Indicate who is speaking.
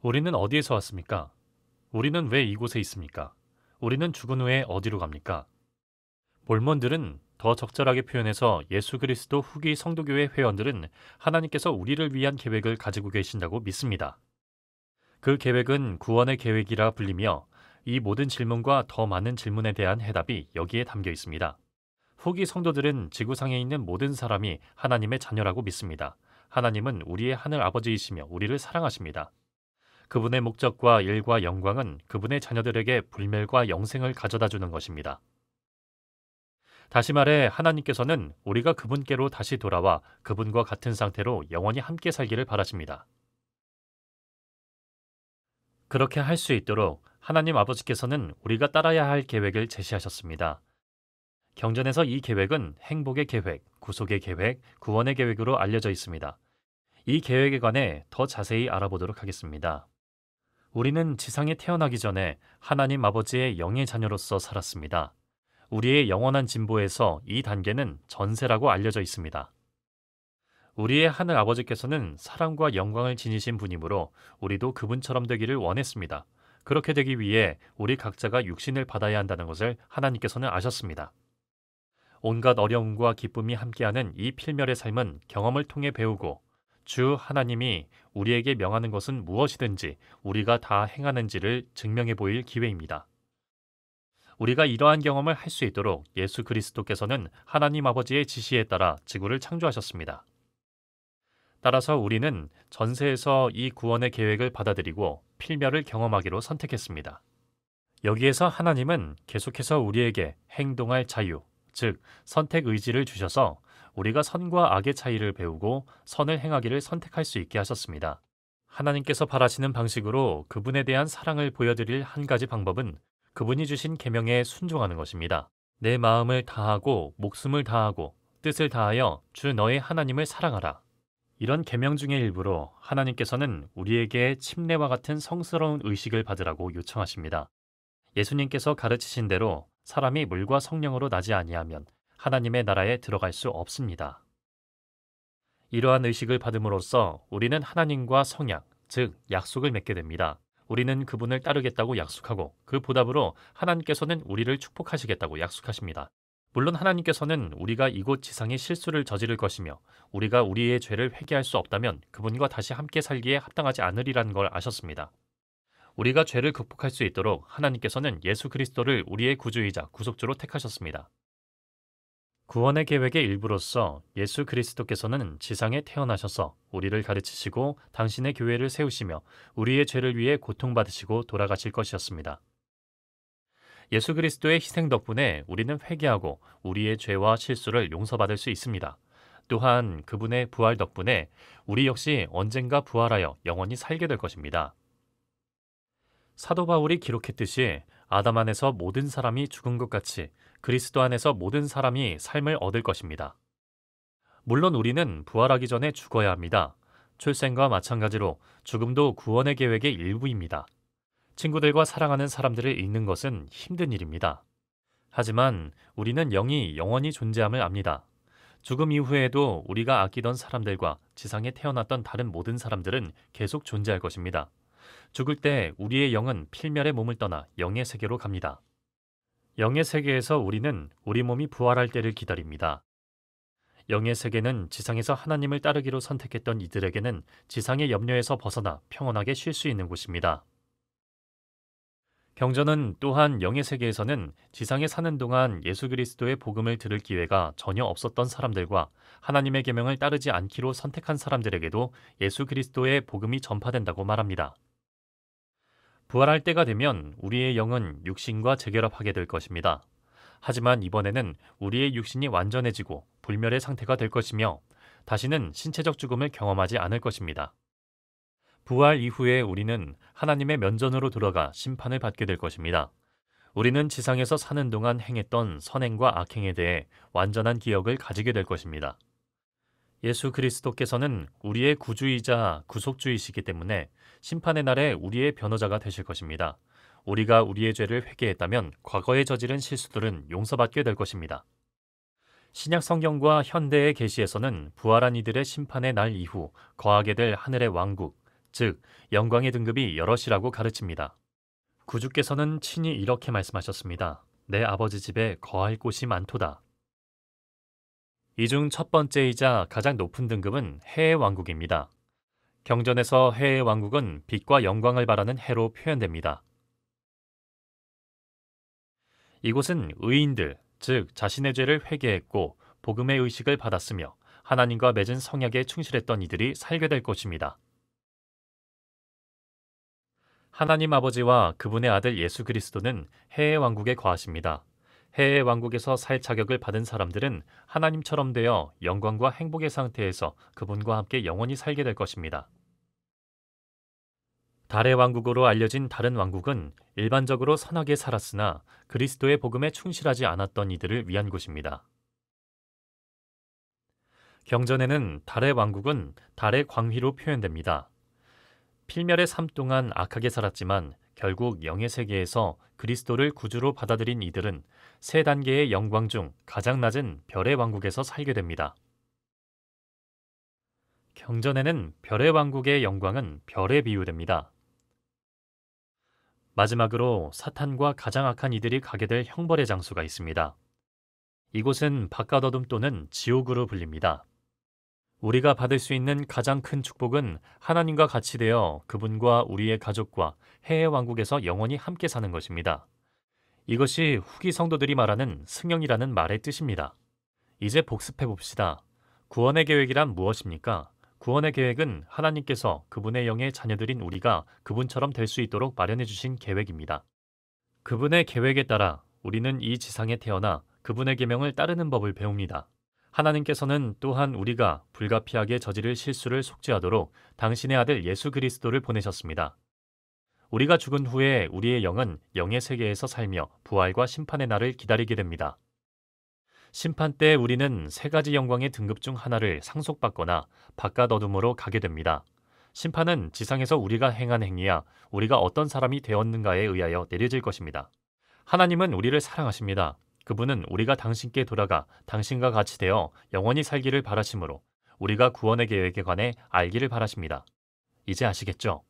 Speaker 1: 우리는 어디에서 왔습니까? 우리는 왜 이곳에 있습니까? 우리는 죽은 후에 어디로 갑니까? 몰몬들은 더 적절하게 표현해서 예수 그리스도 후기 성도교회 회원들은 하나님께서 우리를 위한 계획을 가지고 계신다고 믿습니다. 그 계획은 구원의 계획이라 불리며 이 모든 질문과 더 많은 질문에 대한 해답이 여기에 담겨 있습니다. 후기 성도들은 지구상에 있는 모든 사람이 하나님의 자녀라고 믿습니다. 하나님은 우리의 하늘 아버지이시며 우리를 사랑하십니다. 그분의 목적과 일과 영광은 그분의 자녀들에게 불멸과 영생을 가져다 주는 것입니다. 다시 말해 하나님께서는 우리가 그분께로 다시 돌아와 그분과 같은 상태로 영원히 함께 살기를 바라십니다. 그렇게 할 수 있도록 하나님 아버지께서는 우리가 따라야 할 계획을 제시하셨습니다. 경전에서 이 계획은 행복의 계획, 구속의 계획, 구원의 계획으로 알려져 있습니다. 이 계획에 관해 더 자세히 알아보도록 하겠습니다. 우리는 지상에 태어나기 전에 하나님 아버지의 영의 자녀로서 살았습니다. 우리의 영원한 진보에서 이 단계는 전세라고 알려져 있습니다. 우리의 하늘 아버지께서는 사랑과 영광을 지니신 분이므로 우리도 그분처럼 되기를 원했습니다. 그렇게 되기 위해 우리 각자가 육신을 받아야 한다는 것을 하나님께서는 아셨습니다. 온갖 어려움과 기쁨이 함께하는 이 필멸의 삶은 경험을 통해 배우고 주 하나님이 우리에게 명하는 것은 무엇이든지 우리가 다 행하는지를 증명해 보일 기회입니다. 우리가 이러한 경험을 할 수 있도록 예수 그리스도께서는 하나님 아버지의 지시에 따라 지구를 창조하셨습니다. 따라서 우리는 전세에서 이 구원의 계획을 받아들이고 필멸을 경험하기로 선택했습니다. 여기에서 하나님은 계속해서 우리에게 행동할 자유, 즉 선택 의지를 주셔서 우리가 선과 악의 차이를 배우고 선을 행하기를 선택할 수 있게 하셨습니다. 하나님께서 바라시는 방식으로 그분에 대한 사랑을 보여드릴 한 가지 방법은 그분이 주신 계명에 순종하는 것입니다. 내 마음을 다하고 목숨을 다하고 뜻을 다하여 주 너의 하나님을 사랑하라. 이런 계명 중의 일부로 하나님께서는 우리에게 침례와 같은 성스러운 의식을 받으라고 요청하십니다. 예수님께서 가르치신 대로 사람이 물과 성령으로 나지 아니하면 하나님의 나라에 들어갈 수 없습니다. 이러한 의식을 받음으로써 우리는 하나님과 성약, 즉 약속을 맺게 됩니다. 우리는 그분을 따르겠다고 약속하고 그 보답으로 하나님께서는 우리를 축복하시겠다고 약속하십니다. 물론 하나님께서는 우리가 이곳 지상에 실수를 저지를 것이며 우리가 우리의 죄를 회개할 수 없다면 그분과 다시 함께 살기에 합당하지 않으리라는 걸 아셨습니다. 우리가 죄를 극복할 수 있도록 하나님께서는 예수 그리스도를 우리의 구주이자 구속주로 택하셨습니다. 구원의 계획의 일부로서 예수 그리스도께서는 지상에 태어나셔서 우리를 가르치시고 당신의 교회를 세우시며 우리의 죄를 위해 고통받으시고 돌아가실 것이었습니다. 예수 그리스도의 희생 덕분에 우리는 회개하고 우리의 죄와 실수를 용서받을 수 있습니다. 또한 그분의 부활 덕분에 우리 역시 언젠가 부활하여 영원히 살게 될 것입니다. 사도 바울이 기록했듯이 아담 안에서 모든 사람이 죽은 것 같이 그리스도 안에서 모든 사람이 삶을 얻을 것입니다. 물론 우리는 부활하기 전에 죽어야 합니다. 출생과 마찬가지로 죽음도 구원의 계획의 일부입니다. 친구들과 사랑하는 사람들을 잃는 것은 힘든 일입니다. 하지만 우리는 영이 영원히 존재함을 압니다. 죽음 이후에도 우리가 아끼던 사람들과 지상에 태어났던 다른 모든 사람들은 계속 존재할 것입니다. 죽을 때 우리의 영은 필멸의 몸을 떠나 영의 세계로 갑니다. 영의 세계에서 우리는 우리 몸이 부활할 때를 기다립니다. 영의 세계는 지상에서 하나님을 따르기로 선택했던 이들에게는 지상의 염려에서 벗어나 평온하게 쉴 수 있는 곳입니다. 경전은 또한 영의 세계에서는 지상에 사는 동안 예수 그리스도의 복음을 들을 기회가 전혀 없었던 사람들과 하나님의 계명을 따르지 않기로 선택한 사람들에게도 예수 그리스도의 복음이 전파된다고 말합니다. 부활할 때가 되면 우리의 영은 육신과 재결합하게 될 것입니다. 하지만 이번에는 우리의 육신이 완전해지고 불멸의 상태가 될 것이며 다시는 신체적 죽음을 경험하지 않을 것입니다. 부활 이후에 우리는 하나님의 면전으로 들어가 심판을 받게 될 것입니다. 우리는 지상에서 사는 동안 행했던 선행과 악행에 대해 완전한 기억을 가지게 될 것입니다. 예수 그리스도께서는 우리의 구주이자 구속주이시기 때문에 심판의 날에 우리의 변호자가 되실 것입니다. 우리가 우리의 죄를 회개했다면 과거에 저지른 실수들은 용서받게 될 것입니다. 신약 성경과 현대의 계시에서는 부활한 이들의 심판의 날 이후 거하게 될 하늘의 왕국, 즉 영광의 등급이 여럿이라고 가르칩니다. 구주께서는 친히 이렇게 말씀하셨습니다. 내 아버지 집에 거할 곳이 많도다. 이 중 첫 번째이자 가장 높은 등급은 해의 왕국입니다. 경전에서 해의 왕국은 빛과 영광을 바라는 해로 표현됩니다. 이곳은 의인들, 즉 자신의 죄를 회개했고 복음의 의식을 받았으며 하나님과 맺은 성약에 충실했던 이들이 살게 될 것입니다. 하나님 아버지와 그분의 아들 예수 그리스도는 해의 왕국에 거하십니다. 해의 왕국에서 살 자격을 받은 사람들은 하나님처럼 되어 영광과 행복의 상태에서 그분과 함께 영원히 살게 될 것입니다. 달의 왕국으로 알려진 다른 왕국은 일반적으로 선하게 살았으나 그리스도의 복음에 충실하지 않았던 이들을 위한 곳입니다. 경전에는 달의 왕국은 달의 광휘로 표현됩니다. 필멸의 삶 동안 악하게 살았지만 결국 영의 세계에서 그리스도를 구주로 받아들인 이들은 세 단계의 영광 중 가장 낮은 별의 왕국에서 살게 됩니다. 경전에는 별의 왕국의 영광은 별에 비유됩니다. 마지막으로 사탄과 가장 악한 이들이 가게 될 형벌의 장소가 있습니다. 이곳은 바깥 어둠 또는 지옥으로 불립니다. 우리가 받을 수 있는 가장 큰 축복은 하나님과 같이 되어 그분과 우리의 가족과 해의 왕국에서 영원히 함께 사는 것입니다. 이것이 후기 성도들이 말하는 승영이라는 말의 뜻입니다. 이제 복습해 봅시다. 구원의 계획이란 무엇입니까? 구원의 계획은 하나님께서 그분의 영의 자녀들인 우리가 그분처럼 될 수 있도록 마련해 주신 계획입니다. 그분의 계획에 따라 우리는 이 지상에 태어나 그분의 계명을 따르는 법을 배웁니다. 하나님께서는 또한 우리가 불가피하게 저지를 실수를 속죄하도록 당신의 아들 예수 그리스도를 보내셨습니다. 우리가 죽은 후에 우리의 영은 영의 세계에서 살며 부활과 심판의 날을 기다리게 됩니다. 심판 때 우리는 세 가지 영광의 등급 중 하나를 상속받거나 바깥 어둠으로 가게 됩니다. 심판은 지상에서 우리가 행한 행위야 우리가 어떤 사람이 되었는가에 의하여 내려질 것입니다. 하나님은 우리를 사랑하십니다. 그분은 우리가 당신께 돌아가 당신과 같이 되어 영원히 살기를 바라시므로 우리가 구원의 계획에 관해 알기를 바라십니다. 이제 아시겠죠?